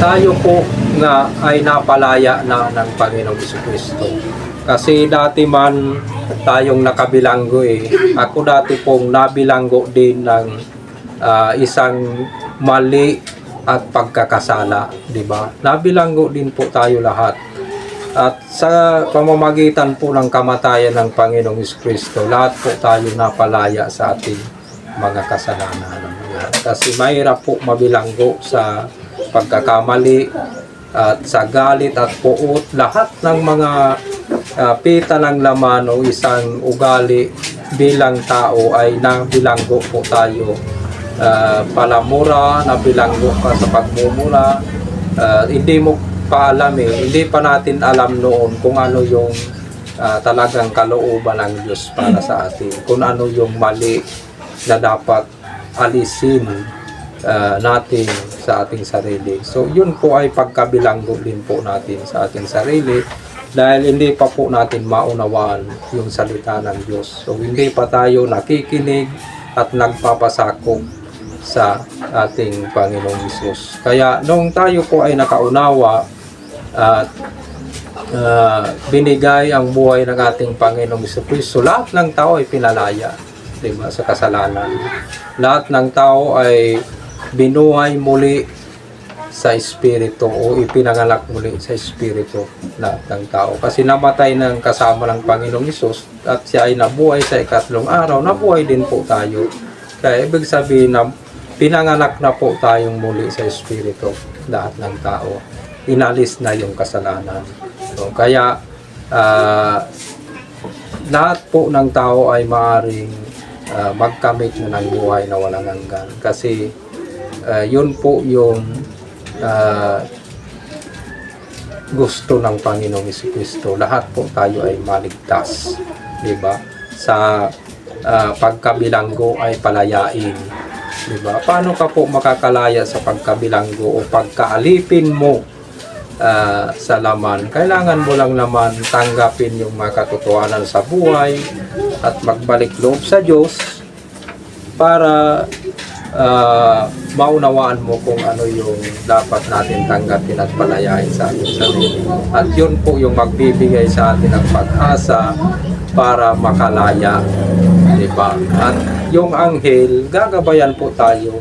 tayo po nga ay napalaya na ng Panginoong Jesucristo. Kasi dati man tayong nakabilanggo Ako dati pong nabilanggo din ng isang mali at pagkakasala, di ba? Nabilanggo din po tayo lahat. At sa pamamagitan po ng kamatayan ng Panginoong Jesucristo, lahat po tayo napalaya sa ating mga kasalanan. Kasi mahirap po mabilanggo sa pagkakamali at sa galit at puot. Lahat ng mga pita ng laman o isang ugali bilang tao ay nabilanggo po tayo. Palamura, nabilanggo ka sa pagmumura. Hindi mo pa alam hindi pa natin alam noon kung ano yung talagang kalooban ng Diyos para sa atin, kung ano yung mali na dapat alisin natin sa ating sarili. So yun po ay pagkabilanggo din po natin sa ating sarili dahil hindi pa po natin maunawaan yung salita ng Diyos. So hindi pa tayo nakikinig at nagpapasakop sa ating Panginoong Hesus. Kaya nung tayo po ay nakaunawa at binigay ang buhay ng ating Panginoong Jesucristo, lahat ng tao ay pinalaya, diba, sa kasalanan. Lahat ng tao ay binuhay muli sa Espiritu o ipinanganak muli sa Espiritu, lahat ng tao. Kasi namatay ng kasama ng Panginoong Hesus at siya ay nabuhay sa ikatlong araw, nabuhay din po tayo. Kaya ibig sabihin na pinanganak na po tayong muli sa Espiritu, lahat ng tao. Inalis na yung kasalanan. So, kaya lahat po ng tao ay maaaring magkamit na ng buhay na walang hanggan. Kasi yun po yung gusto ng Panginoong Jesucristo. Lahat po tayo ay maligtas. Diba? Sa pagkabilanggo ay palayain. Diba? Paano ka po makakalaya sa pagkabilanggo o pagkaalipin mo sa laman? Kailangan mo lang naman tanggapin yung mga katotohanan sa buhay at magbalik loob sa Diyos para maunawaan mo kung ano yung dapat natin tanggapin at palayain sa ating sarili. At yun po yung magbibigay sa atin ng pag-asa para makalaya. Diba? At yung anghel, gagabayan po tayo